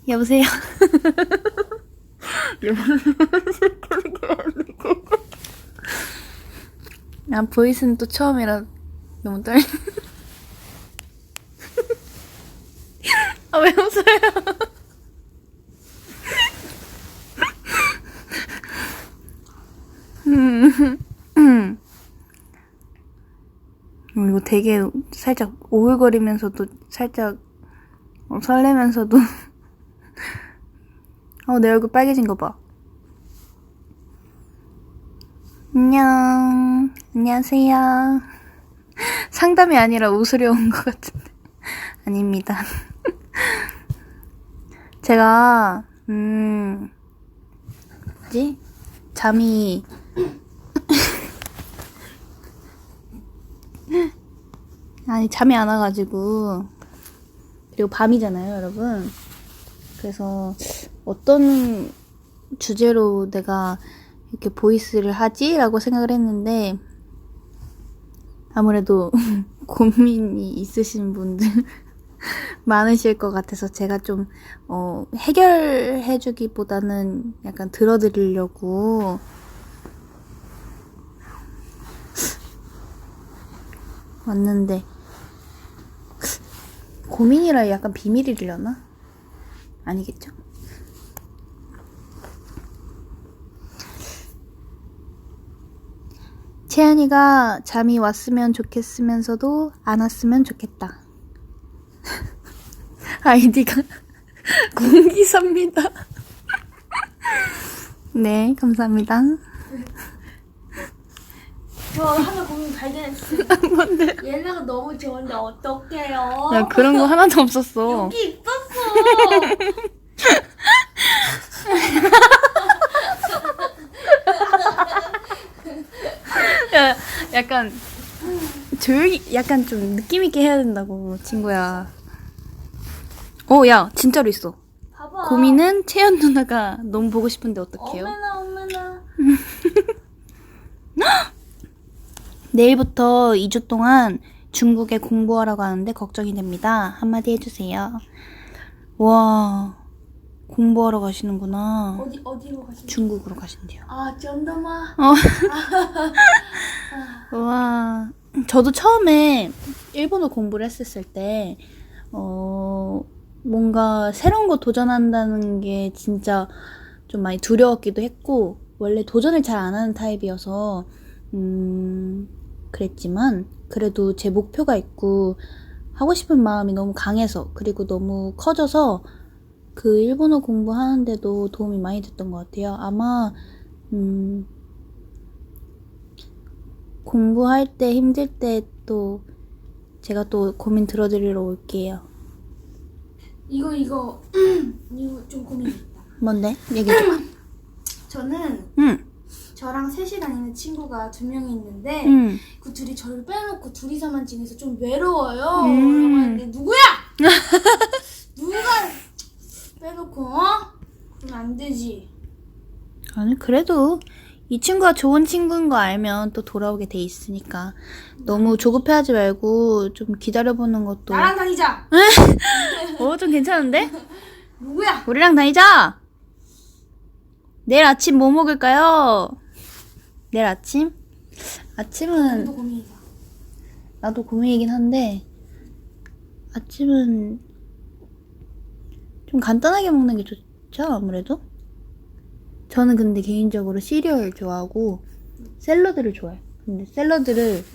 여보세요? 아, 보이스는 또 처음이라 너무 떨려. 아, 왜 웃어요? 이거 되게 살짝 오글거리면서도 살짝 설레면서도 내 얼굴 빨개진 거 봐. 안녕하세요. 상담이 아니라 웃으려 온 것 같은데. 아닙니다. 제가, 뭐지? 잠이, 잠이 안 와가지고, 그리고 밤이잖아요, 여러분. 그래서, 어떤 주제로 내가 이렇게 보이스를 하지? 라고 생각을 했는데, 아무래도 고민이 있으신 분들 많으실 것 같아서 제가 좀 해결해주기보다는 약간 들어드리려고 왔는데, 고민이라 약간 비밀이려나? 아니겠죠? 채연이가 잠이 왔으면 좋겠으면서도 안 왔으면 좋겠다. 아이디가 공기사입니다. 네, 감사합니다. 저 하나 고민 발견했어요. 뭔데? 얘네가 너무 좋은데 어떡해요? 야, 그런 거 하나도 없었어. 여기 있었어. 야, 약간 조용히, 약간 좀 느낌 있게 해야 된다고, 친구야. 야, 진짜로 있어. 봐봐. 고민은 채연 누나가 너무 보고 싶은데 어떡해요? 어머나. 내일부터 2주 동안 중국에 공부하러 가는데 걱정이 됩니다. 한마디 해주세요. 와, 공부하러 가시는구나. 어디로 가시는? 중국으로 가신대요. 아, 쩐더마. 와, 저도 처음에 일본어 공부를 했었을 때, 뭔가 새로운 거 도전한다는 게 진짜 좀 많이 두려웠기도 했고, 원래 도전을 잘 안 하는 타입이어서, 그랬지만, 그래도 제 목표가 있고, 하고 싶은 마음이 너무 강해서, 그리고 너무 커져서, 그 일본어 공부하는데도 도움이 많이 됐던 것 같아요. 아마, 공부할 때 힘들 때 또 제가 또 고민 들어드리러 올게요. 이거 이거 좀 고민이 있다. 뭔데? 얘기해줘. 저는 응. 저랑 셋이 다니는 친구가 2명이 있는데 응. 그 둘이 저를 빼놓고 둘이서만 지내서 좀 외로워요. 음. 라고 하는데 누구야? 누가 빼놓고 그러면 안 되지. 아니, 그래도 이 친구가 좋은 친구인 거 알면 또 돌아오게 돼 있으니까 너무 조급해하지 말고 좀 기다려보는 것도. 나랑 다니자. 좀 괜찮은데? 누구야? 우리랑 다니자. 내일 아침 뭐 먹을까요? 내일 아침? 아침은 나도 고민이다. 나도 고민이긴 한데, 아침은 좀 간단하게 먹는 게 좋죠, 아무래도? 저는 근데 개인적으로 시리얼 좋아하고 샐러드를 좋아해요. 근데 샐러드를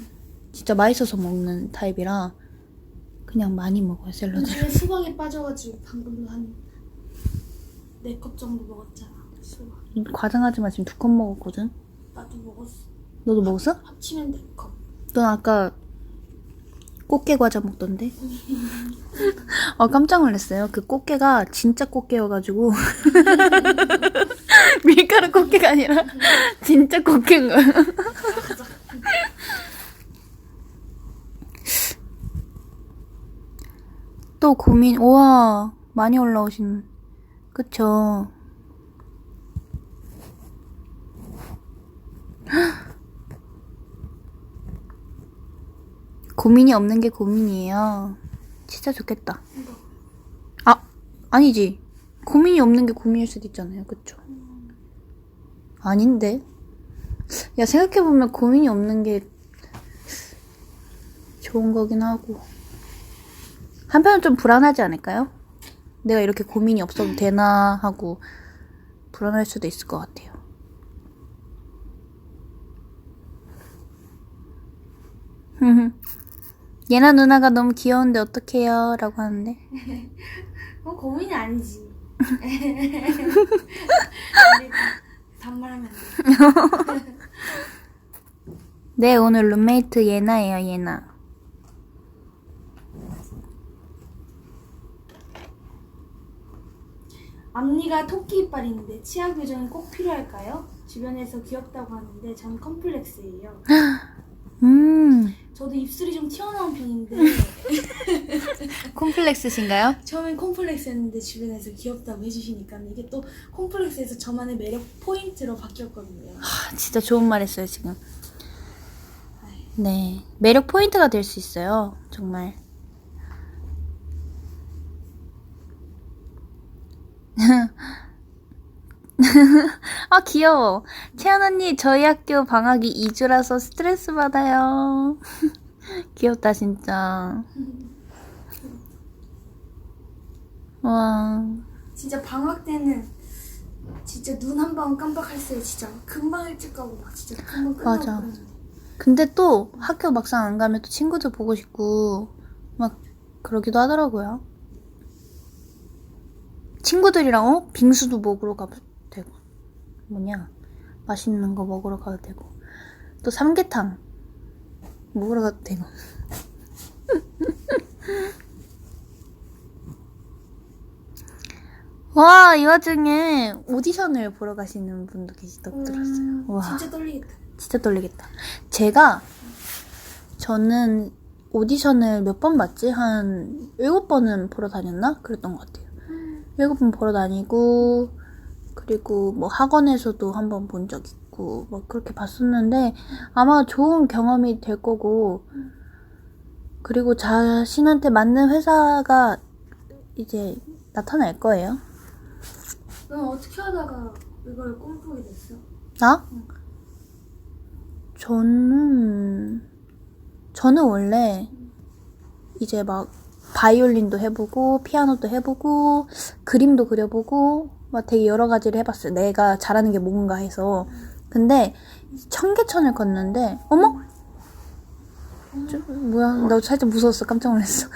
진짜 맛있어서 먹는 타입이라 그냥 많이 먹어요, 샐러드를. 요즘에 수박에 빠져가지고 방금도 한 4컵 정도 먹었잖아. 수박. 과장하지 마, 지금 2컵 먹었거든? 나도 먹었어. 너도 먹었어? 합치면 4컵. 넌 아까 꽃게 과자 먹던데? 깜짝 놀랐어요. 그 꽃게가 진짜 꽃게여가지고 밀가루 꽃게가 아니라 진짜 꽃게인 거야. 또 고민, 우와, 많이 올라오신, 그쵸? 고민이 없는 게 고민이에요. 진짜 좋겠다. 아니지. 고민이 없는 게 고민일 수도 있잖아요. 그쵸? 아닌데? 야, 생각해보면 고민이 없는 게 좋은 거긴 하고. 한편은 좀 불안하지 않을까요? 내가 이렇게 고민이 없어도 되나 하고 불안할 수도 있을 것 같아요. 예나 누나가 너무 귀여운데 어떡해요? 라고 하는데. 그건 고민이 아니지. 반말하면 안 돼. 네, 오늘 룸메이트 예나예요, 예나. 앞니가 토끼 이빨인데 치아 교정이 꼭 필요할까요? 주변에서 귀엽다고 하는데 전 컴플렉스예요. 저도 입술이 좀 튀어나온 편인데 콤플렉스신가요? 처음엔 콤플렉스였는데 주변에서 귀엽다고 해주시니까 이게 또 콤플렉스에서 저만의 매력 포인트로 바뀌었거든요. 진짜 좋은 말 했어요, 지금. 네. 매력 포인트가 될 수 있어요. 정말. 아, 귀여워. 채연 언니, 저희 학교 방학이 2주라서 스트레스 받아요. 귀엽다, 진짜. 와. 진짜 방학 때는 진짜 눈 한 방 깜빡할 새 진짜 금방 일찍 가고 막 진짜 금방 끝나고 맞아. 그러는데. 근데 또 학교 막상 안 가면 또 친구들 보고 싶고 막 그러기도 하더라고요. 친구들이랑 빙수도 먹으러 가도 되고 맛있는 거 먹으러 가도 되고 또 삼계탕 먹으러 가도 되고. 와, 이 와중에 오디션을 보러 가시는 분도 계시다고 들었어요. 와, 진짜 떨리겠다. 진짜 떨리겠다. 저는 오디션을 몇 번 봤지? 한 7번은 보러 다녔나? 그랬던 것 같아요. 7번 보러 다니고, 그리고 뭐 학원에서도 한 번 본 적 있고, 막 그렇게 봤었는데, 아마 좋은 경험이 될 거고, 그리고 자신한테 맞는 회사가 이제 나타날 거예요. 넌 어떻게 하다가 이걸 꿈꾸게 됐어? 나? 저는 원래 이제 막 바이올린도 해보고 피아노도 해보고 그림도 그려보고 막 되게 여러 가지를 해봤어요. 내가 잘하는 게 뭔가 해서. 근데 청계천을 걷는데 어머? 뭐야? 나 살짝 무서웠어. 깜짝 놀랐어.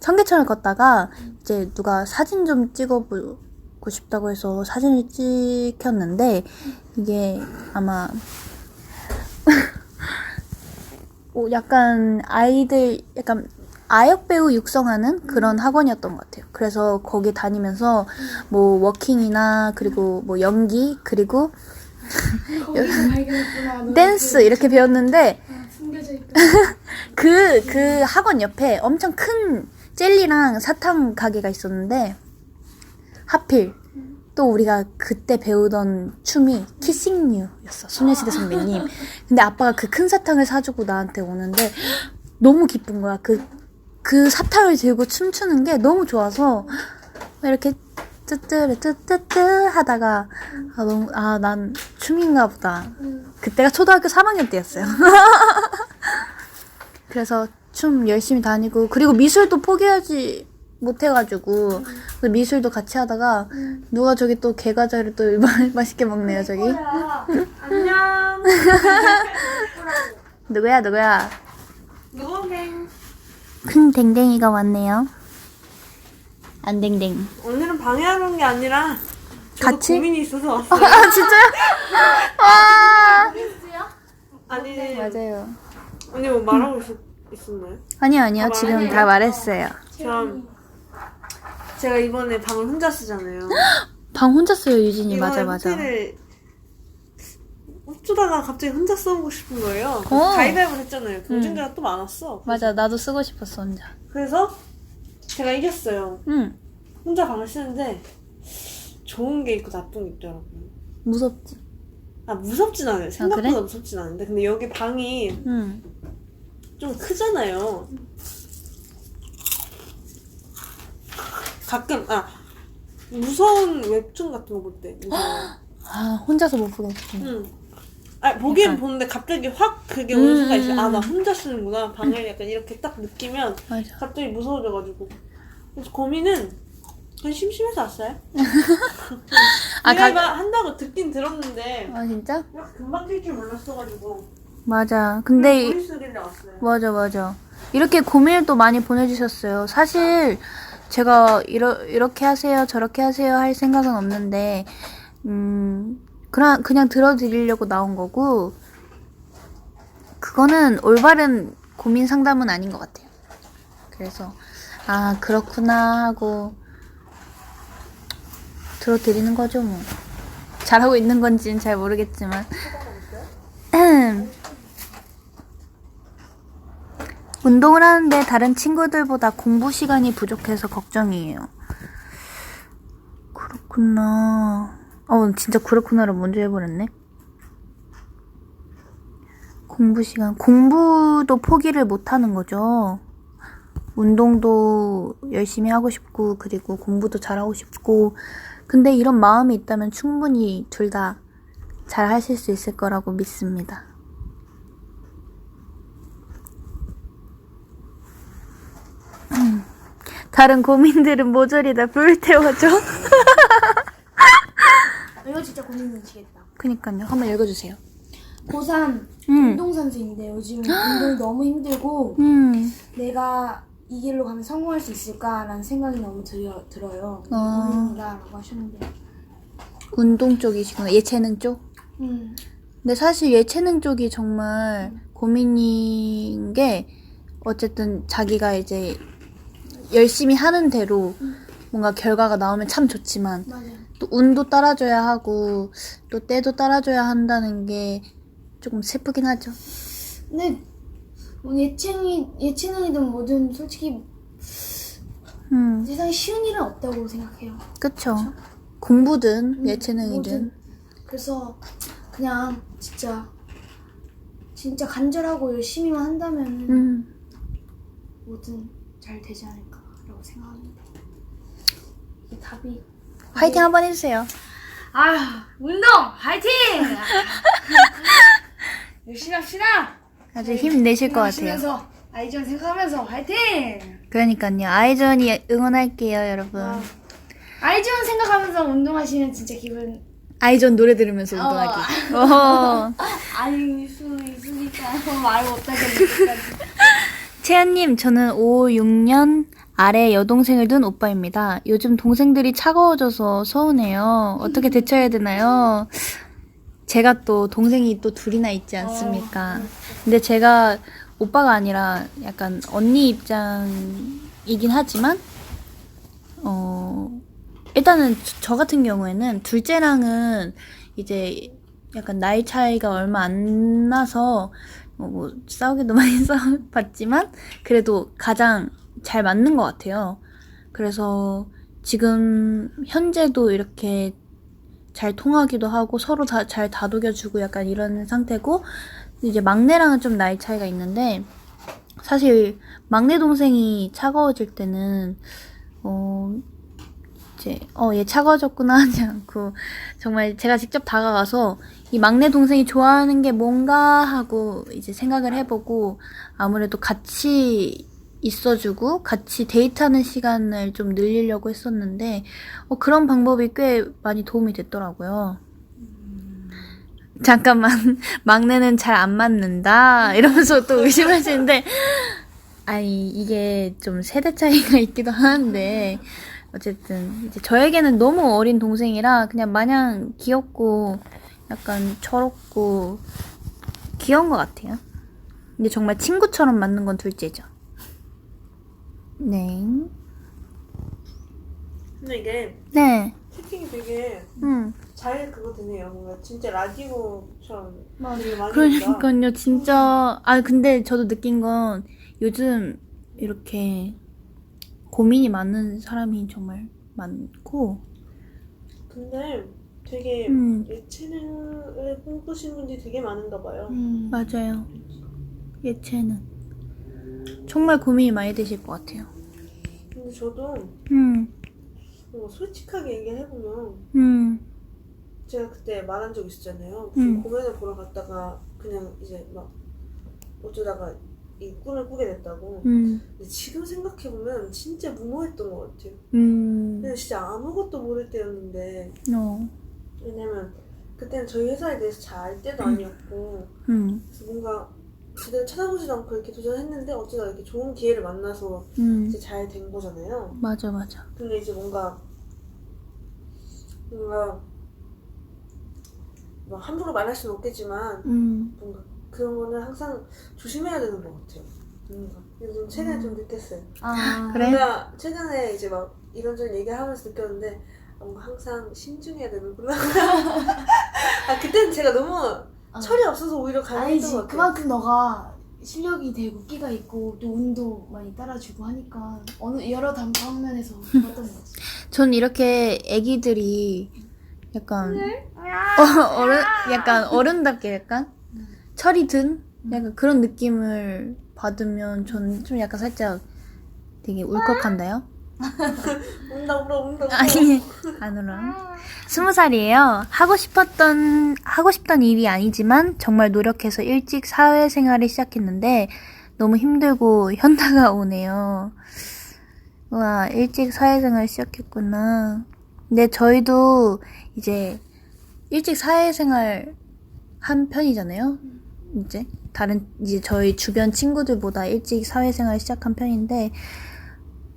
청계천을 걷다가 이제 누가 사진 좀 찍어보고 싶다고 해서 사진을 찍혔는데 이게 아마 약간 약간 아역배우 육성하는 그런 학원이었던 것 같아요. 그래서 거기 다니면서 뭐 워킹이나 그리고 뭐 연기 그리고 거기서 발견했구나. 너의 댄스 이렇게 배웠는데 숨겨져 있다. 그 학원 옆에 엄청 큰 젤리랑 사탕 가게가 있었는데 하필 또 우리가 그때 배우던 춤이 키싱 유였어. 소녀시대 선배님. 근데 아빠가 그 큰 사탕을 사주고 나한테 오는데 너무 기쁜 거야. 그 사탕을 들고 춤추는 게 너무 좋아서 이렇게 뜨뜨르뜨뜨뜨 하다가 난 춤인가 보다. 그때가 초등학교 3학년 때였어요. 그래서 춤 열심히 다니고 그리고 미술도 포기하지 못해가지고 미술도 같이 하다가 누가 저기 또 게과자를 또 맛있게 먹네요 저기. 안녕. 누구야 누구랭? 큰 댕댕이가 왔네요. 안 댕댕. 오늘은 방해하러 온 게 아니라 저도 같이? 고민이 있어서 왔어요. 아 진짜요? 와. 아니 맞아요. 언니 뭐 말하고 있었나요? 아니요 지금 다 말했어요. 제가 이번에 방을 혼자 쓰잖아요. 방 혼자 써요 유진이. 이번에 맞아. 호텔을 어쩌다가 갑자기 혼자 써보고 싶은 거예요. 오. 가위바위보 했잖아요. 경쟁자가 또 많았어. 맞아 나도 쓰고 싶었어 혼자. 그래서 제가 이겼어요. 응. 혼자 방을 쓰는데 좋은 게 있고 나쁜 게 있더라고요. 무섭지. 무섭진 않아요. 생각보다 그래? 무섭진 않은데 근데 여기 방이 응. 좀 크잖아요. 가끔 무서운 웹툰 같은 거 볼 때. 아, 혼자서 못 보겠구나. 응. 아, 보긴 약간. 보는데 갑자기 확 그게 오는 순간 있어요. 아, 나 음. 혼자 쓰는구나. 방을 약간 이렇게 딱 느끼면 맞아. 갑자기 무서워져가지고. 그래서 고민은 그냥 심심해서 왔어요. 아, 내가 한다고 듣긴 들었는데 아, 진짜? 막 금방 뛸 줄 몰랐어가지고 맞아. 근데 머리 쓰길래 왔어요. 맞아. 이렇게 고민을 또 많이 보내주셨어요. 사실 제가 이렇게 하세요, 저렇게 하세요 할 생각은 없는데, 그냥 들어드리려고 나온 거고, 그거는 올바른 고민 상담은 아닌 것 같아요. 그래서, 아, 그렇구나 하고, 들어드리는 거죠, 뭐. 잘하고 있는 건지는 잘 모르겠지만. 운동을 하는데 다른 친구들보다 공부 시간이 부족해서 걱정이에요. 그렇구나. 진짜 그렇구나를 먼저 해버렸네. 공부 시간. 공부도 포기를 못 하는 거죠. 운동도 열심히 하고 싶고, 그리고 공부도 잘하고 싶고, 근데 이런 마음이 있다면 충분히 둘 다 잘 하실 수 있을 거라고 믿습니다. 다른 고민들은 모조리 다 불태워줘. 이거 진짜 고민 되시겠다. 그니까요. 한번 읽어주세요. 고3 음. 운동선수인데 요즘 운동이 너무 힘들고 내가 이 길로 가면 성공할 수 있을까라는 생각이 너무 들어요. 고민이다라고 하셨는데. 운동 쪽이시구나. 예체능 쪽? 음. 근데 사실 예체능 쪽이 정말 고민인 게, 어쨌든 자기가 이제 열심히 하는 대로 뭔가 결과가 나오면 참 좋지만, 맞아요. 또 운도 따라줘야 하고 또 때도 따라줘야 한다는 게 조금 슬프긴 하죠. 근데 뭐 예체능이든 뭐든 솔직히 세상에 쉬운 일은 없다고 생각해요. 그쵸. 공부든 예체능이든. 뭐든. 그래서 그냥 진짜 간절하고 열심히만 한다면 뭐든 잘 되지 않을까라고 생각합니다. 이 답이. 화이팅 한번 해주세요. 운동 화이팅! 열심히 합시다. 아주 힘내실 것 같아요. 하시면서 아이전 생각하면서 화이팅! 그러니까요. 아이전이 응원할게요, 여러분. 아이전 생각하면서 운동하시면 진짜 기분 아이전 노래 들으면서 운동하기. 어허. 아닐 수 있으니까 말 못하겠네. 채연님, 저는 5, 6년 아래 여동생을 둔 오빠입니다. 요즘 동생들이 차가워져서 서운해요. 어떻게 대처해야 되나요? 제가 또 동생이 또 둘이나 있지 않습니까? 근데 제가 오빠가 아니라 약간 언니 입장이긴 하지만, 일단은 저 같은 경우에는 둘째랑은 이제 약간 나이 차이가 얼마 안 나서 뭐 싸우기도 많이 싸워봤지만 그래도 가장 잘 맞는 것 같아요. 그래서 지금 현재도 이렇게 잘 통하기도 하고 서로 잘 다독여주고 약간 이런 상태고, 이제 막내랑은 좀 나이 차이가 있는데, 사실 막내 동생이 차가워질 때는 이제 얘 차가워졌구나 하지 않고 정말 제가 직접 다가가서 이 막내 동생이 좋아하는 게 뭔가 하고 이제 생각을 해보고, 아무래도 같이 있어주고 같이 데이트하는 시간을 좀 늘리려고 했었는데 그런 방법이 꽤 많이 도움이 됐더라고요. 잠깐만, 막내는 잘 안 맞는다 이러면서 또 의심하시는데, 아니 이게 좀 세대 차이가 있기도 하는데, 어쨌든 이제 저에게는 너무 어린 동생이라 그냥 마냥 귀엽고 약간 철없고 귀여운 것 같아요. 근데 정말 친구처럼 맞는 건 둘째죠. 네. 근데 이게 네. 채팅이 되게 잘 그거 되네요. 뭔가 진짜 라디오처럼 되게 많이 온다. 그러니까요, 진짜. 근데 저도 느낀 건 요즘 이렇게 고민이 많은 사람이 정말 많고. 근데 되게 예체능을 꿈꾸시는 분들이 되게 많은가 봐요. 맞아요. 예체능. 정말 고민이 많이 되실 것 같아요. 근데 저도 솔직하게 얘기해보면 제가 그때 말한 적 있었잖아요. 무슨 공연을 보러 갔다가 그냥 이제 막 어쩌다가 이 꿈을 꾸게 됐다고. 근데 지금 생각해보면 진짜 무모했던 것 같아요. 근데 진짜 아무것도 모를 때였는데 왜냐면 그때는 저희 회사에 대해서 잘 알 때도 아니었고 그래서 뭔가 제대로 찾아보지도 않고 이렇게 도전했는데 어쩌다 이렇게 좋은 기회를 만나서 이제 잘 된 거잖아요. 맞아. 근데 이제 뭔가 뭐 함부로 말할 수는 없겠지만 뭔가 그런 거는 항상 조심해야 되는 것 같아요. 뭔가 요즘 최근에 좀 느꼈어요. 그래? 뭔가 최근에 이제 막 이런저런 얘기를 하면서 느꼈는데 뭔가 항상 신중해야 되는구나. 그때는 제가 너무 철이 없어서 오히려 가능했던 것 같아요. 그만큼 너가 실력이 되고 끼가 있고 또 운도 많이 따라주고 하니까 여러 방면에서 좋았던 것 같아. 전 이렇게 애기들이 약간 약간 어른답게 약간 철이 든 약간 그런 느낌을 받으면 전 좀 약간 살짝 되게 울컥한다요. 운다. 아니 안 울어. 20살이에요. 하고 싶던 일이 아니지만 정말 노력해서 일찍 사회생활을 시작했는데 너무 힘들고 현타가 오네요. 와, 일찍 사회생활 시작했구나. 근데 저희도 이제 일찍 사회생활 한 편이잖아요. 이제 저희 주변 친구들보다 일찍 사회생활 시작한 편인데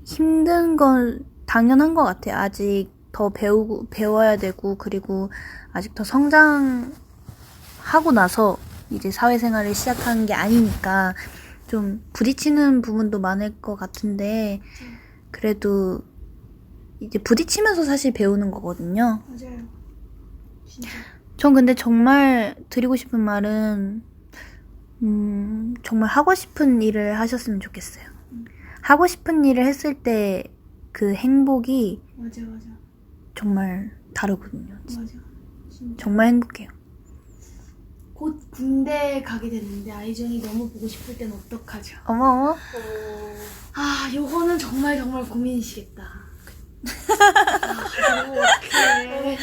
힘든 건 당연한 것 같아요. 아직 더 배워야 되고 그리고 아직 더 성장하고 나서 이제 사회생활을 시작한 게 아니니까 좀 부딪히는 부분도 많을 것 같은데 그래도 이제 부딪히면서 사실 배우는 거거든요. 맞아요. 진짜. 전 근데 정말 드리고 싶은 말은 정말 하고 싶은 일을 하셨으면 좋겠어요. 하고 싶은 일을 했을 때 그 행복이 맞아. 정말 다르거든요. 맞아. 진짜. 정말 행복해요. 곧 군대 가게 됐는데 아이전이 너무 보고 싶을 땐 어떡하죠? 어머. 요거는 정말 고민이시겠다. 이거 어떡해.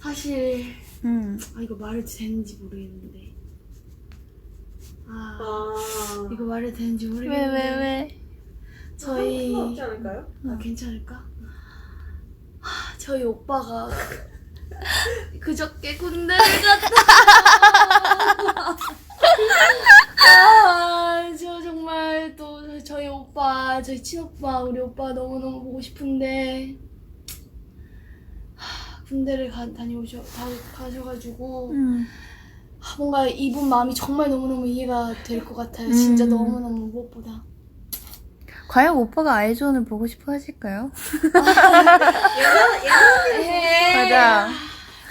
사실 이거 말해도 되는지 모르겠는데 이거 말해도 되는지 모르겠는데 왜? 저희 상관없지 않을까요? 괜찮을까? 저희 오빠가 그저께 군대를 갔다. 저 정말 또 저희 오빠, 저희 친오빠, 우리 오빠 너무너무 보고 싶은데 군대를 가셔가지고 뭔가 이분 마음이 정말 너무너무 이해가 될 것 같아요. 진짜 너무너무 무엇보다. 과연 오빠가 아이존을 보고 싶어 하실까요? 맞아.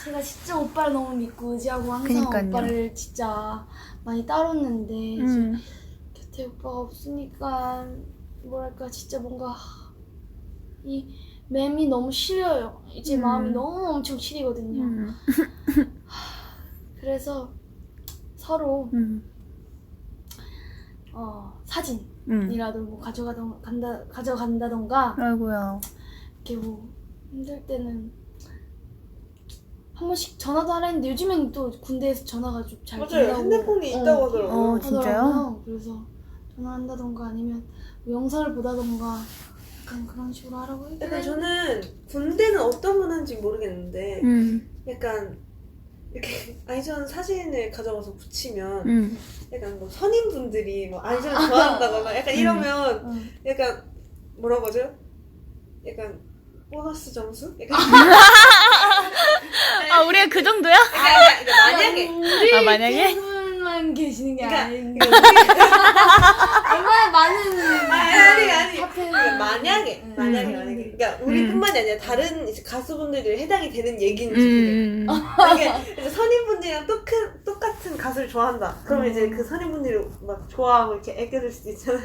제가 진짜 오빠를 너무 믿고 의지하고 항상 그니까요. 오빠를 진짜 많이 따랐는데 이제 곁에 오빠가 없으니까 뭐랄까 진짜 뭔가 이 맴이 너무 시려요. 이제 마음이 너무 엄청 시리거든요. 그래서 서로 사진이라도 뭐 가져간다던가 아이고야. 이렇게 뭐 힘들 때는 한 번씩 전화도 하라 했는데 요즘엔 또 군대에서 전화가 좀 잘 맞아요. 된다고 핸드폰이 있다고 하더라고요. 진짜요? 그래서 전화한다던가 아니면 뭐 영상을 보다던가 약간 그런 식으로 하라고 했는데 약간 저는 군대는 어떤 문화인지 모르겠는데 약간 이렇게 아이전 사진을 가져가서 붙이면 약간 뭐 선임분들이 뭐 아이전을 좋아한다거나 약간 이러면 약간 뭐라고 하죠? 약간 보너스 점수? 약간 우리가 그 정도야? 만약에 우리 만약에? 분만 계시는 게 그러니까 아닌데 얼마나 많은 아니 카페는 만약에 그러니까 우리뿐만이 아니라 다른 이제 가수분들이 해당이 되는 얘기인지 만약에 이제 선임분들이랑 똑같은 가수를 좋아한다. 그러면 이제 그 선임분들이 막 좋아하고 이렇게 애껴줄 수도 있잖아요.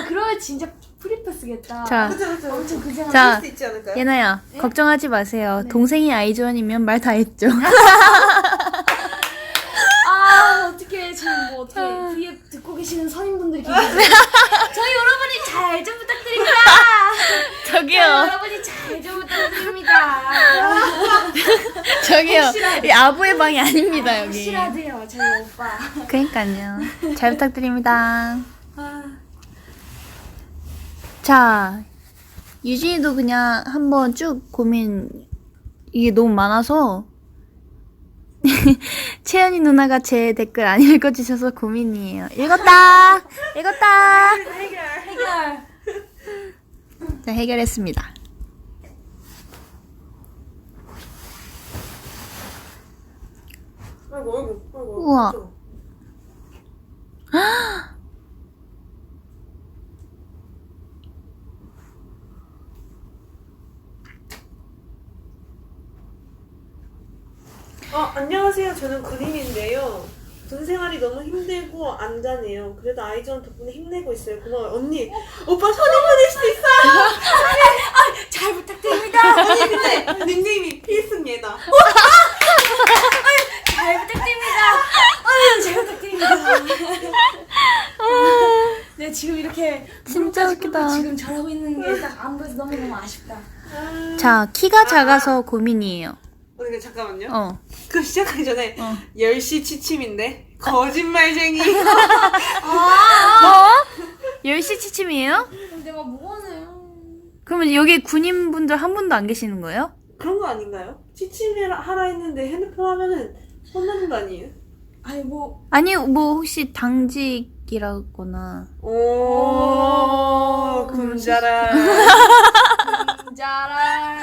그러면 진짜 프리패스겠다. 자, 그쵸. 엄청 그 생각. 자, 할 수도 있지 않을까요? 예나야, 걱정하지 마세요. 동생이 아이존이면 말 다 했죠. 어떻게 지금 뭐 어떻게 뒤에 듣고 계시는 선임분들이 계세요? 저희 여러분이 잘 좀 부탁드립니다. 이 아부의 방이 아닙니다 여기. 확실하대요 저희 오빠. 그러니까요. 잘 부탁드립니다. 아, 자, 유진이도 그냥 한번 쭉 고민, 이게 너무 많아서 채연이 누나가 제 댓글 안 읽어주셔서 고민이에요. 읽었다. 해결. 자, 해결했습니다. 아이고. 우와. 그렇죠. 안녕하세요. 저는 군인인데요. 군 생활이 너무 힘들고 안전해요. 그래도 아이즈원 덕분에 힘내고 있어요. 고마워요. 언니, 오빠 손해 보낼 수도 있어요. 잘 부탁드립니다. 언니 근데 닉네임이 필승예다. 잘 부탁드립니다. 잘 부탁드립니다. 네 지금 이렇게 진짜 웃기다. 지금 잘하고 있는 게 딱 안 보여서 너무너무 아쉽다. 자, 키가 작아서 고민이에요. 언니 잠깐만요. 어. 그거 시작하기 전에 어. 10시 취침인데 거짓말쟁이. 뭐? 10시 취침이에요? 내가 뭐하네요. 그러면 여기 군인분들 한 분도 안 계시는 거예요? 그런 거 아닌가요? 취침하라 했는데 핸드폰 하면은 혼나는 거 아니에요? 아니 뭐 아니, 뭐 혹시 당직이라거나. 오, 군자라. 자랄.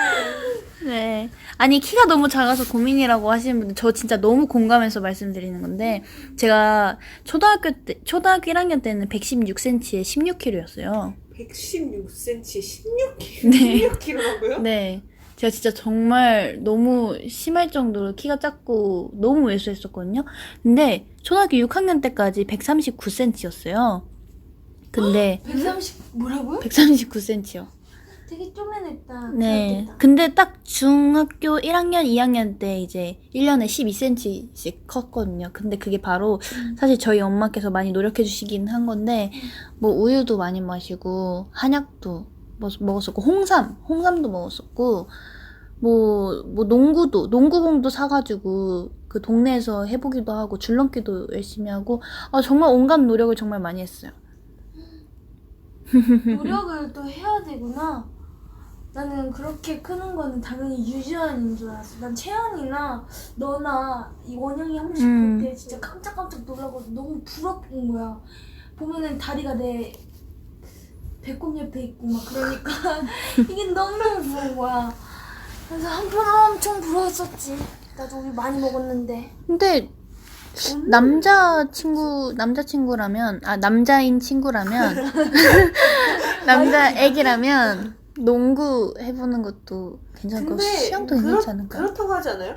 네. 아니, 키가 너무 작아서 고민이라고 하시는 분들, 저 진짜 너무 공감해서 말씀드리는 건데, 제가 초등학교 1학년 때는 116cm에 16kg였어요. 116cm에 16kg. 네. 16kg라고요? 네. 제가 진짜 정말 너무 심할 정도로 키가 작고 너무 왜소했었거든요. 근데 초등학교 6학년 때까지 139cm였어요. 근데 130 뭐라고요? 139cm요. 되게 쪼매냈다. 네. 그렇겠다. 근데 딱 중학교 1학년, 2학년 때 이제 1년에 12cm씩 컸거든요. 근데 그게 바로 사실 저희 엄마께서 많이 노력해 주시긴 한 건데, 뭐 우유도 많이 마시고, 한약도 먹었었고, 홍삼도 먹었었고, 농구공도 사가지고, 그 동네에서 해보기도 하고, 줄넘기도 열심히 하고, 정말 온갖 노력을 정말 많이 했어요. 노력을 또 해야 되구나. 나는 그렇게 크는 거는 당연히 유지원인 줄 알았어. 난 채연이나 너나 이 원영이 한 번씩 볼 때 진짜 깜짝깜짝 놀라고 너무 부럽은 거야. 보면은 다리가 내 배꼽 옆에 있고 막 그러니까 이게 너무너무 부러운 거야. 그래서 한편 엄청 부러웠었지. 나도 우유 많이 먹었는데. 근데 남자친구라면 남자인 친구라면 애기라면 농구 해보는 것도 괜찮고 근데 수영도 괜찮지 않을까? 그렇다고 하지 않아요?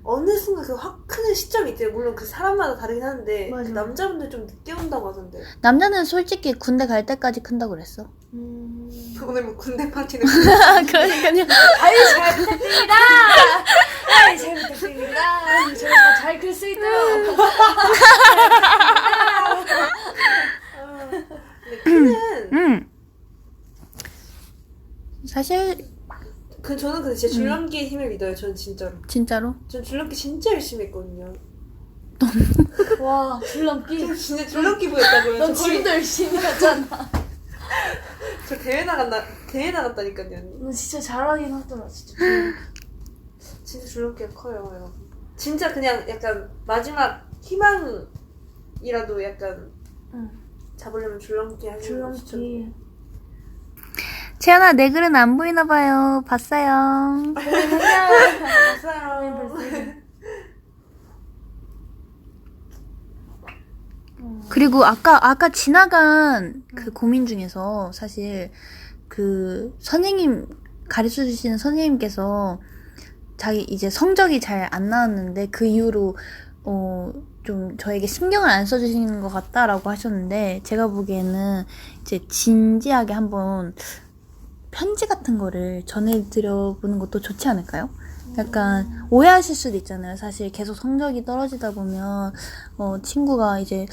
어느 순간 그 확 크는 시점이 있대요. 물론 그 사람마다 다르긴 하는데 맞아. 그 남자분들 좀 늦게 온다고 하던데. 남자는 솔직히 군대 갈 때까지 큰다고 그랬어. 오늘 뭐 군대 파티는 그러니까요. 아유 잘 부탁드립니다. 아유 잘 부탁드립니다. 저희가 잘 클 수 있도록. 키는 사실 저는 근데 진짜 줄넘기의 힘을 믿어요. 전 진짜로. 진짜로 전 줄넘기 진짜 열심히 했거든요. 와 줄넘기. 저 진짜 줄넘기 보였다고요. 넌 저 거의- 지금도 열심히 하잖아. 저 대회 나갔다니까요. 너 진짜 잘하긴 하더라 진짜. 진짜 줄넘기가 커요, 여러분. 진짜 그냥 약간 마지막 희망이라도 약간 응. 잡으려면 줄넘기 하는 거 추천. 줄넘기. 채연아 내 글은 안 보이나 봐요. 봤어요. 봤어요. 그리고 아까 지나간 그 고민 중에서 사실 그 가르쳐 주시는 선생님께서 자기 이제 성적이 잘 안 나왔는데 그 이후로 좀 저에게 신경을 안 써주시는 것 같다라고 하셨는데 제가 보기에는 이제 진지하게 한번 편지 같은 거를 전해드려보는 것도 좋지 않을까요? 약간 오해하실 수도 있잖아요. 사실 계속 성적이 떨어지다 보면 친구가 이제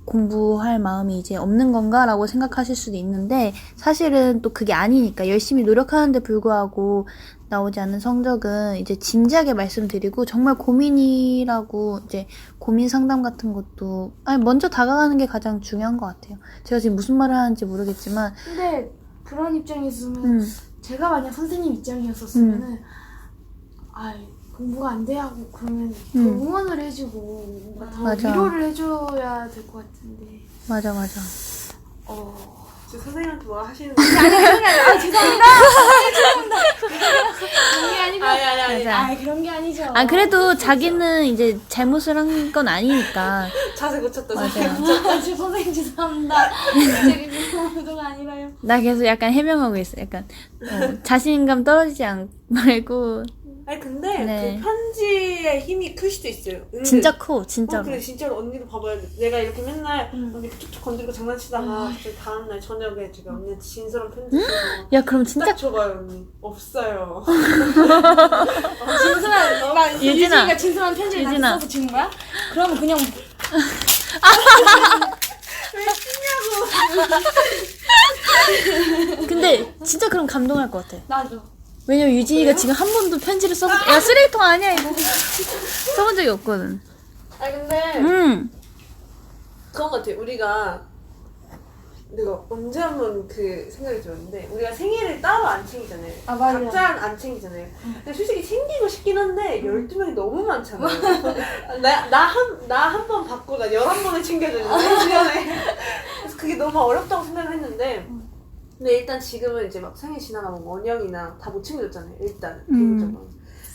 공부할 마음이 이제 없는 건가라고 생각하실 수도 있는데 사실은 또 그게 아니니까 열심히 노력하는데 불구하고 나오지 않는 성적은 이제 진지하게 말씀드리고 정말 고민이라고 이제 고민 상담 같은 것도 먼저 다가가는 게 가장 중요한 것 같아요. 제가 지금 무슨 말을 하는지 모르겠지만 근데 그런 입장이었으면 제가 만약 선생님 입장이었었으면은 공부가 안 돼 하고 그러면 더 응원을 해주고 뭔가 더 맞아. 위로를 해줘야 될 것 같은데. 맞아. 지금 선생님한테 뭐라 하시는 거예요? 죄송합니다. 그런 게 아니고. 아니. 맞아. 그런 게 아니죠. 그래도 자기는 이제 잘못을 한 건 아니니까. 자세 고쳤다. 맞아요. 선생님 죄송합니다. 제가 죄송합니다가 아니라요. 나 계속 약간 해명하고 있어. 약간 자신감 떨어지지 말고. 아니 근데 네. 그 편지의 힘이 클 수도 있어요. 은근. 진짜 커, 진짜로. 근데 진짜로 언니도 봐봐요. 내가 이렇게 맨날 언니 툭툭 건드리고 장난치다가 갑자기 다음날 저녁에 제가 언니한테 진솔한 편지 써서 야, 그럼 진짜 딱 줘봐요 언니. 없어요. 진솔한 유진아. 유진이가 진솔한 편지를 유진아. 나한테 써서 주는 거야? 그러면 그냥 근데 진짜 그럼 감동할 것 같아. 나도. 왜냐면 유진이가 지금 한 번도 편지를 써본 야 쓰레기통 아니야 이거 써본 적이 없거든. 아니 근데 그런 것 같아. 내가 언제 한번 그 생각이 들었는데 우리가 생일을 따로 안 챙기잖아요. 맞아요. 각자 안 챙기잖아요. 근데 솔직히 챙기고 싶긴 한데 12명이 너무 많잖아요. 나 한 번 받고 나 11번을 챙겨야 되는데 1년에. 그래서 그게 너무 어렵다고 생각을 했는데 근데 일단 지금은 이제 막 생일 지나가면 원영이나 다 못 챙겨줬잖아요. 일단 개인적으로.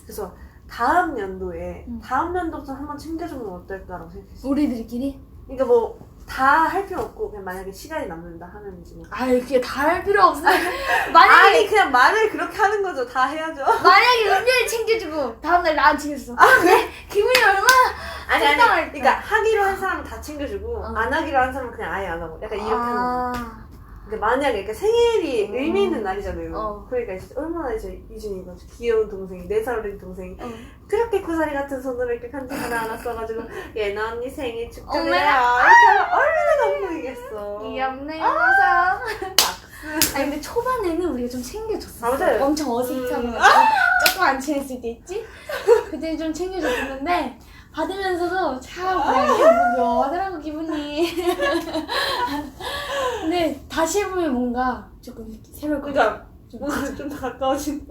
그래서 다음 연도부터 한번 챙겨주면 어떨까라고 생각했어요. 우리들끼리? 그러니까 뭐 다 할 필요 없고 그냥 만약에 시간이 남는다 하면 이제 그게 다 할 필요 없어. 아니 그냥 말을 그렇게 하는 거죠. 다 해야죠. 만약에 은별이 챙겨주고 다음날 나 안 챙겼어. 그래? 기분이 얼마나 아니 속상할까? 그러니까 하기로 한 사람은 다 챙겨주고 안 하기로 한 사람은 그냥 아예 안 하고 약간 이렇게 하는 거. 그러니까 만약에 그러니까 생일이 의미 있는 날이잖아요. 그러니까 이제 얼마나 이제 유진이가 귀여운 동생이 4살 어린 동생이 그렇게 고사리 같은 손으로 이렇게 편지 하나 써가지고 얘나 언니 생일 축하해요. 이렇게 하면 얼마나 감동이겠어. 귀엽네 맞아. 근데 초반에는 우리가 좀 챙겨줬어. 맞아요. 엄청 어색하고 조금 안 친했을 때 있지? 그때 좀 챙겨줬는데 받으면서도 참 묘하더라고 기분이. 근데 다시 해보면 뭔가 조금 새로울 것 같아. 그러니까 좀 더 가까워진.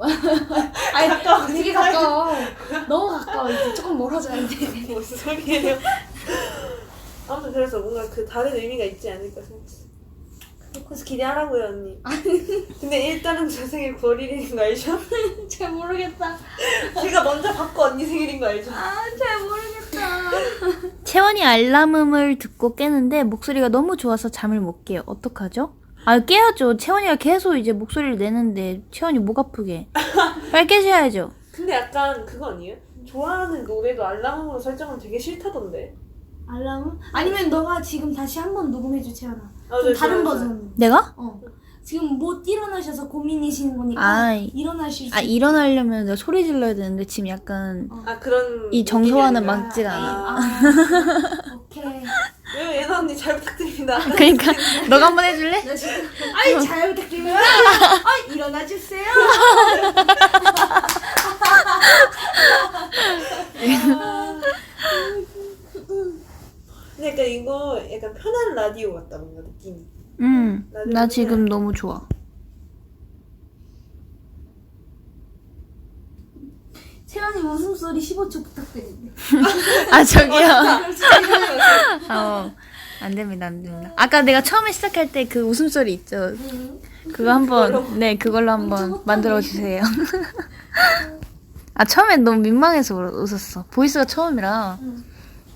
되게 가까워. 너무 가까워. 이제 조금 멀어져야 돼. 무슨 소리예요? 아무튼 그래서 뭔가 그 다른 의미가 있지 않을까 생각했어요. 그래서 기대하라고요 언니. 근데 일단은 제 생일 9월 1일인 거 알죠? 잘 모르겠다. 제가 먼저 받고 언니 생일인 거 알죠? 잘 모르겠다. 채원이 알람음을 듣고 깨는데 목소리가 너무 좋아서 잠을 못 깨요. 어떡하죠? 깨야죠. 채원이가 계속 이제 목소리를 내는데 채원이 목 아프게. 빨리 깨셔야죠. 근데 약간 그거 아니에요? 좋아하는 노래도 알람음으로 설정하면 되게 싫다던데. 알람은? 아니면 너가 지금 다시 한번 녹음해줘 채연아. 좀 네, 다른 좋아요. 버전. 내가? 지금 못 일어나셔서 고민이신 거니까 일어나실 수 일어나려면 내가 소리 질러야 되는데 지금 약간 그런 이 정서와는 느낌이 아니라. 맞지가 않아. 오케이. 왜 예나 언니 잘 부탁드립니다. 그러니까 너가 한번 해줄래? 나 지금 잘 부탁드립니다. 일어나 주세요. 그러니까 이거 약간 편한 라디오 같다 뭔가 느낌이. 나 지금 너무 좋아. 채연이 웃음소리 15초 부탁드립니다. 저기요. 안 됩니다. 아까 내가 처음에 시작할 때 그 웃음소리 있죠? 그거 한번, 그걸로 한번 만들어주세요. 처음엔 너무 민망해서 웃었어. 보이스가 처음이라.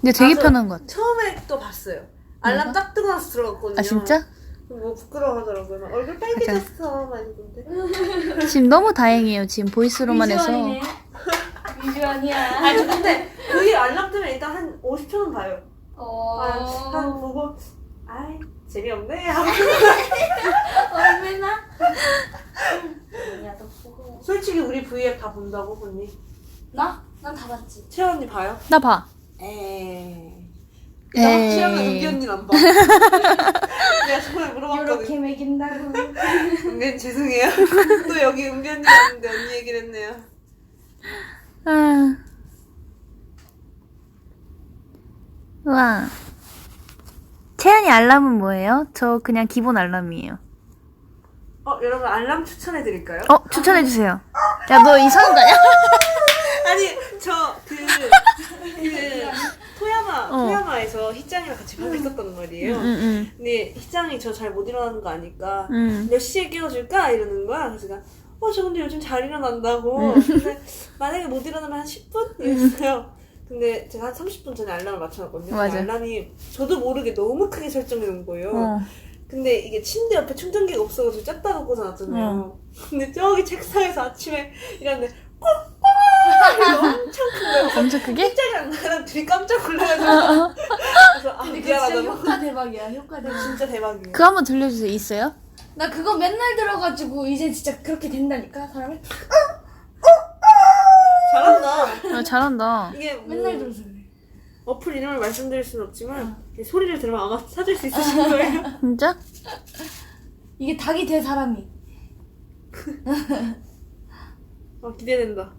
근데 되게 맞아. 편한 것 같아. 처음에 또 봤어요. 알람 딱 뜨고 나서 들어갔거든요. 진짜? 뭐 부끄러워하더라고요. 막 얼굴 빨개졌어 막 이러는데. 지금 너무 다행이에요. 지금 보이스로만 해서. 미주언이야. 저 근데 그게 알람 뜨면 일단 한 50초는 봐요. 한 보고 재미없네 하고. 얼마나? 솔직히 우리 V앱 다 본다고 언니? 나? 난 다 봤지. 채연 언니 봐요? 나 봐. 에이. 나 에이. 확실하면 은비 언니는 안 봐. 내가 정말 물어봤거든. 이렇게 먹인다고. 은비 죄송해요. 또 여기 은비 언니 왔는데 언니 얘기를 했네요. 아. 와. 채연이 알람은 뭐예요? 저 그냥 기본 알람이에요. 여러분 알람 추천해드릴까요? 추천해주세요. 야, 너 이상한 거 아니야? 아니 토야마에서 희짱이랑 같이 밥을 있었단 말이에요. 근데 희짱이 저 잘 못 일어나는 거 아니까 몇 시에 깨워줄까 이러는 거야. 그래서 내가 저 근데 요즘 잘 일어난다고. 근데 만약에 못 일어나면 한 10분 이랬어요. 근데 제가 한 30분 전에 알람을 맞춰놨거든요. 맞아. 알람이 저도 모르게 너무 크게 설정해 놓은 거예요. 근데 이게 침대 옆에 충전기가 없어가지고 짰다가 꽂아놨잖아요. 근데 저기 책상에서 아침에 일어났는데 꼭 엄청 큰 거예요. 엄청 크게? 희짱이랑 나랑 둘이 깜짝 놀라가지고 그래서 근데 그거 진짜 미안하다고. 효과 대박이야. 효과 대박. 진짜 대박이에요. 그거 한번 들려주세요. 있어요? 나 그거 맨날 들어가지고 이제 진짜 그렇게 된다니까 사람이. 잘한다. 잘한다. 이게 맨날 들어서 그래. 어플 이름을 말씀드릴 수는 없지만 소리를 들으면 아마 찾을 수 있으실 거예요. 진짜? 이게 닭이 돼 사람이. 기대된다.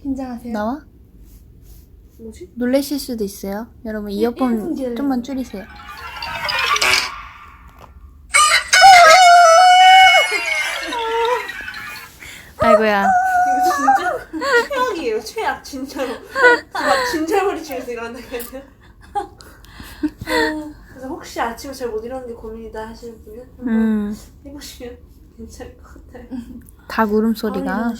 긴장하세요. 나와? 뭐지? 놀라실 수도 있어요. 여러분 일분 이어폰 기다려요. 좀만 줄이세요. 아이고야. 이거 진짜 최악이에요. 최악 진짜로. 막 진절머리 치면서 일어난다니까요. 그래서 혹시 아침에 잘 못 일어나는 게 고민이다 하시는 분은 한번 해보시면 괜찮을 것 같아요. 닭 울음소리가.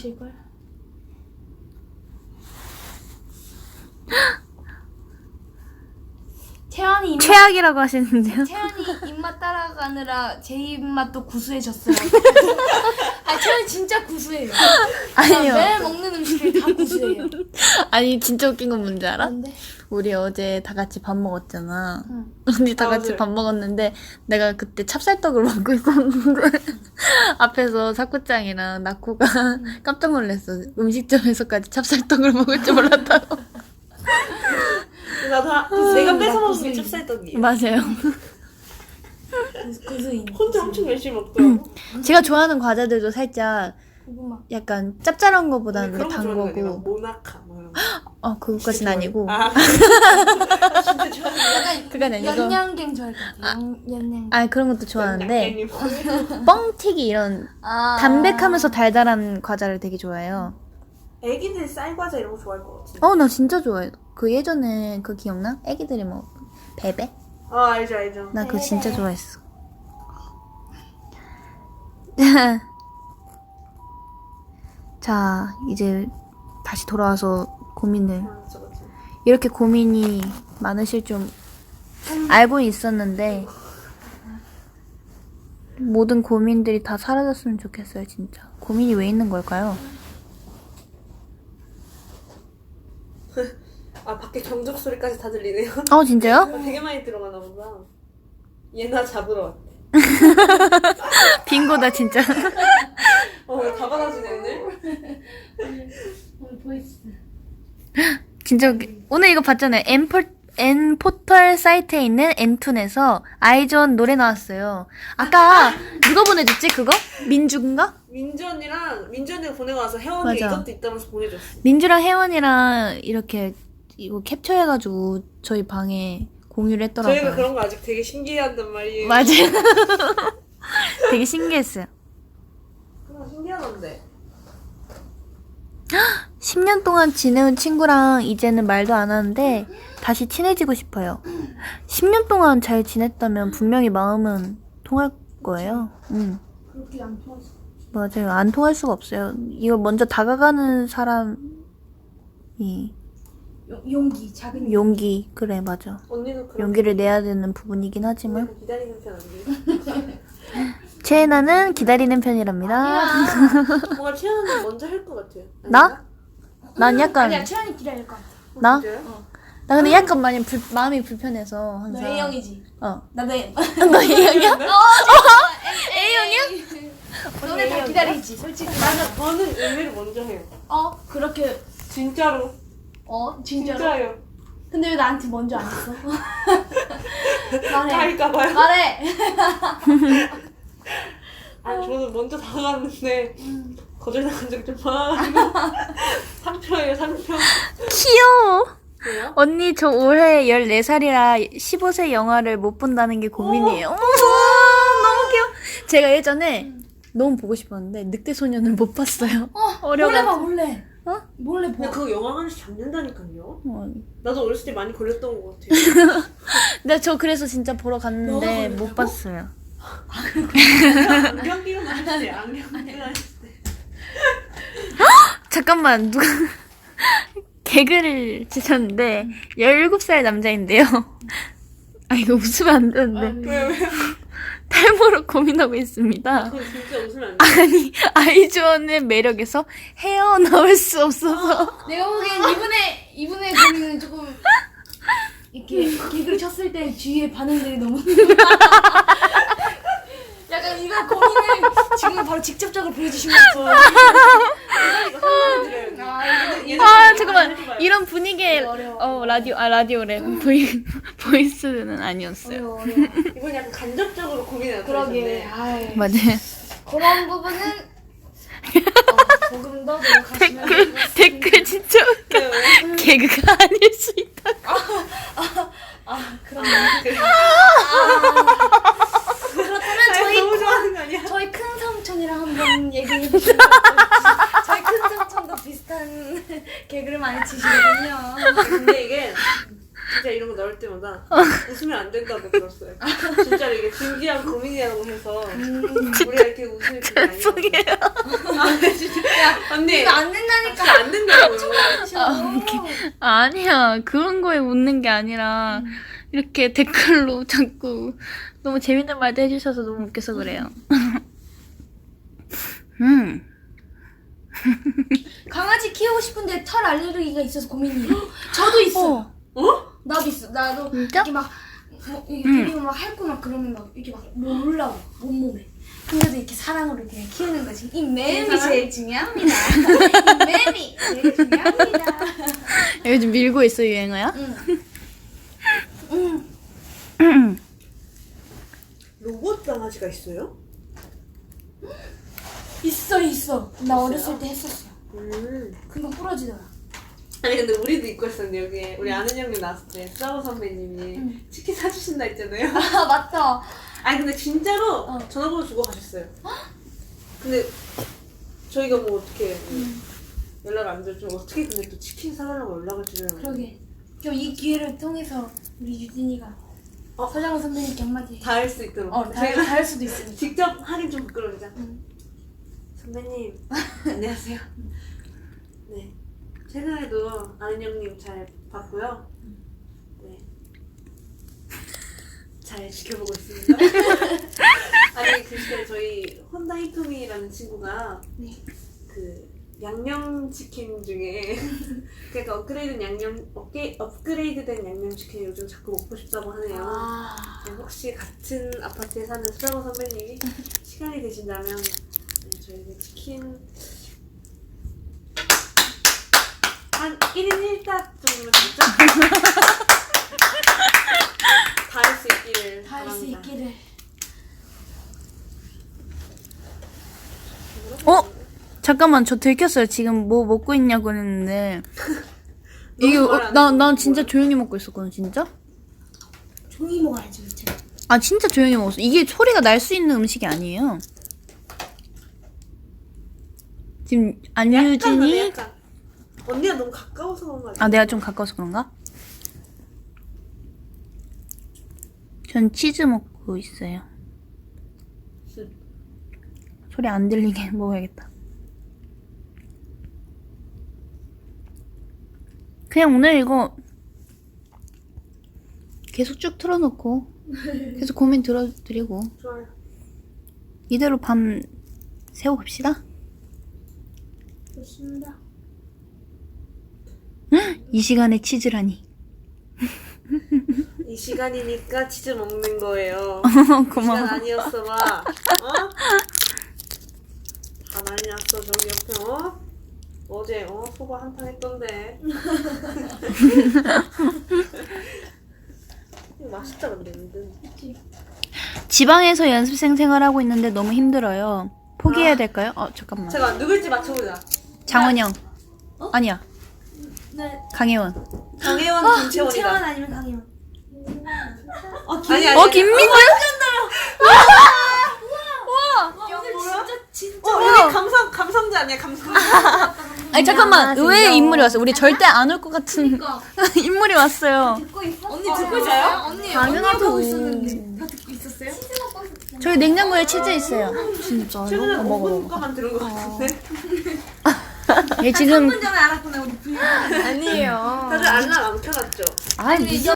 태연이 입맛, 최악이라고 하시는데요? 태연이 입맛 따라가느라 제 입맛도 구수해졌어요. 태연이 진짜 구수해요. 아니요. 매일 먹는 음식이 다 구수해요. 아니 진짜 웃긴 건 뭔지 알아? 뭔데? 우리 어제 다 같이 밥 먹었잖아. 응. 우리 다 같이 맞아요. 밥 먹었는데 내가 그때 찹쌀떡을 먹고 있었는데 앞에서 사쿠짱이랑 나코가 깜짝 놀랐어. 음식점에서까지 찹쌀떡을 먹을 줄 몰랐다고. 나도 내가 뺏어 먹은 게 구수해. 찹쌀떡이에요. 맞아요. 구수인. 혼자 엄청 열심히 먹더라고. 제가 좋아하는 과자들도 살짝 고구마. 약간 짭짤한 거보다는 그런 거 단 좋아하는 거 아니라 거고. 모나카 뭐 이런 거. 그것까진 아니고. 진짜 좋아하는 그건 아니고. 연양갱 좋아할 것 같아. 연양갱. 그런 것도 좋아하는데 거. 뻥튀기 이런 담백하면서 달달한 과자를 되게 좋아해요. 애기들 쌀과자 이런 거 좋아할 것 같은데. 나 진짜 좋아해. 그 예전에 그 기억나? 애기들이 뭐 베베? 알죠 알죠. 나 그거 진짜 좋아했어. 자, 이제 다시 돌아와서 고민을. 저거 참. 이렇게 고민이 많으실 줄 알고 있었는데 모든 고민들이 다 사라졌으면 좋겠어요, 진짜. 고민이 왜 있는 걸까요? 밖에 경적 소리까지 다 들리네요. 진짜요? 되게 많이 들어가나 보다. 얘나 잡으러 왔대. 빙고다, 진짜. 다 받아주네 오늘. 오늘 보이스. 진짜 오늘 이거 봤잖아요. N포털 사이트에 있는 N툰에서 아이존 노래 나왔어요. 아까 누가 보내줬지 그거? 민주인가? 민주 언니가 보내고 와서 혜원이 맞아. 이것도 있다면서 보내줬어. 민주랑 혜원이랑 이렇게 이거 캡처해가지고 저희 방에 공유를 했더라고요. 저희가 그런 거 아직 되게 신기해한단 말이에요. 맞아요. 되게 신기했어요. 신기하던데. 10년 동안 지내온 친구랑 이제는 말도 안 하는데 다시 친해지고 싶어요. 10년 동안 잘 지냈다면 분명히 마음은 통할 거예요. 그렇게 안 통했어. 맞아요. 안 통할 수가 없어요. 이거 먼저 다가가는 사람이 용기, 작은 용기. 그래, 맞아. 언니도 그런 용기를 내야 되는 부분이긴 하지만 기다리는 편 아니에요? 채나는 기다리는 편이랍니다. 뭔가 채연 언니 먼저 할 것 같아요. 나? 난 약간 아니야, 채연이 기다릴 것 같아. 나? 진짜요? 나 근데 약간 많이 마음이 불편해서 너 항상. A형이지? 어. 나도 A. 너 A형이야? A형이야? 너네 다 기다리지 솔직히. 맞아, 저는 의외로 먼저 해요. 그렇게 진짜로. 진짜로? 진짜요. 근데 왜 나한테 먼저 안 했어? 말해. 까일까봐요. 말해. 저는 먼저 다가갔는데 거절당한 적이 좀 많아가지고 상처예요, 상처. 귀여워. 왜요? 언니 저 올해 14살이라 15세 영화를 못 본다는 게 고민이에요. 어머, 너무 귀여워. 제가 예전에 너무 보고 싶었는데 늑대소년을 못 봤어요. 몰래 어려가지고. 봐 몰래. 몰래 근데 봐. 그거 영화관에서 잡는다니까요. 어. 나도 어렸을 때 많이 걸렸던 것 같아요. 근데 저 그래서 진짜 보러 갔는데 너가 못 봤어요. 안경 끼고 나왔을 때, 안경 끼고 나왔을 때. 잠깐만, 누가 개그를 치셨는데 17살 남자인데요. 아, 이거 웃으면 안 되는데. 왜? 탈모로 고민하고 있습니다. 그건 진짜 웃으면 안 돼. 아니, 아이즈원의 매력에서 헤어나올 수 없어서. 내가 보기엔 이분의 고민은 조금 이렇게 개그를 쳤을 때 주위의 반응들이 너무 약간 이거 고민을 지금 바로 직접적으로 보여주시면 이거 설명해드려요. 아, 잠깐만. 이런 분위기에, 어려워. 라디오래. 보이스는 아니었어요. 어려워. 이건 약간 간접적으로 고민을 그러게. 하셨네. 아이. 맞아요. 그런 부분은 조금 더 노력하시면 댓글 진짜 웃겨. 개그가 아닐 수 있다. 그런 그렇다면 너무 좋아하는 거 아니야? 저희 큰 삼촌이랑 한번 얘기해 보시면 저희 큰 삼촌도 비슷한 개그를 많이 치시거든요. 근데 이게 진짜 이런 거 나올 때마다 웃으면 안 된다고 들었어요. 진짜로 이게 진지한 고민이라고 해서 우리가 이렇게 웃을 그게 아니에요. 죄송해요. 진짜. 언니 이거 안 된다니까. 진짜 안 된다고요. 아니야. 그런 거에 웃는 게 아니라 이렇게 댓글로 자꾸 너무 재밌는 말도 해주셔서 너무 웃겨서 그래요. 강아지 키우고 싶은데 털 알레르기가 있어서 고민이에요. 저도 있어. 나도 있어. 나도 진짜? 이렇게 막 이렇게 데리고 막 핥고 막 그러면 막 이렇게 막 놀라고 온몸에. 근데도 이렇게 사랑으로 이렇게 키우는 거지. 이 매음이 제일 중요합니다. 이 매음이 제일 중요합니다. 요즘 밀고 있어 유행어야? 로봇 강아지가 있어요? 있어. 나 어렸을 때 했었어. 음. 금방 부러지더라. 아니 근데 우리도 입고 있었는데 여기 우리 아는 형님 나왔을 때 싸워 선배님이 치킨 사주신다 했잖아요. 아 맞다. 아니 근데 진짜로 전화번호 주고 가셨어요. 근데 저희가 뭐 어떻게 연락 안 드렸죠. 어떻게 근데 또 치킨 사달라고 연락을 드려요. 그러게. 그럼 이 기회를 통해서 우리 유진이가 서장훈 선배님께 한마디. 다 할 수 있도록. 다 할 수도 있으니까. 직접 하긴 좀 부끄러우죠. 선배님 안녕하세요. 네 최근에도 아는 형님 잘 봤고요. 네 잘 지켜보고 있습니다. 아니 글쎄 저희 혼다 히토미라는 친구가 그 양념치킨 중에 그러니까 업그레이드된 양념치킨 요즘 자꾸 먹고 싶다고 하네요. 네, 혹시 같은 아파트에 사는 수라고 선배님이 시간이 되신다면 네, 저희는 치킨 한 1인 1닭 정도면 진짜 다 할 수 있기를 다 할 수 바랍니다. 있기를. 잠깐만, 저 들켰어요. 지금 뭐 먹고 있냐고 했는데. 이게, 난 진짜 조용히 먹고 있었거든, 진짜? 조용히 먹어야지, 그치? 아, 진짜 조용히 먹었어. 이게 소리가 날 수 있는 음식이 아니에요. 지금, 안유진이. 약간 언니가 너무 가까워서 그런 거 아니야? 아, 내가 좀 가까워서 그런가? 전 치즈 먹고 있어요. 소리 안 들리게 먹어야겠다. 그냥 오늘 이거 계속 쭉 틀어놓고 계속 고민 들어드리고 좋아요. 이대로 밤 새우 갑시다. 좋습니다. 이 시간에 치즈라니. 이 시간이니까 치즈 먹는 거예요. 이 시간 고마워. 아니었어 봐. 어? 다 난리 났어. 저기 옆에 어제 소바 한판 했던데. 이거 맛있다 근데 은근. 지방에서 연습생 생활하고 있는데 너무 힘들어요. 포기해야 될까요? 잠깐만. 잠깐 누굴지 맞춰보자. 장원영. 아니야. 네. 강혜원. 강혜원, 김채원이다. 아니면 강혜원. 아니. 김민준? 진짜. 여기 감성자 아니야 감성자. 아니 잠깐만. 의외의 인물이 왔어. 우리 절대 안 올 것 같은 인물이 왔어요. 듣고 있어? 언니 듣고 있어요? 언니 당연하죠. 하고 있었는데 다 듣고 있었어요? 저희 냉장고에 치즈 있어요. 진짜. 최근에 먹어. 5분 거만 들은 것 같은데. 얘 지금 전에 알았구나 우리 부인. 아니에요. 다들 알람 안 켜놨죠? 아니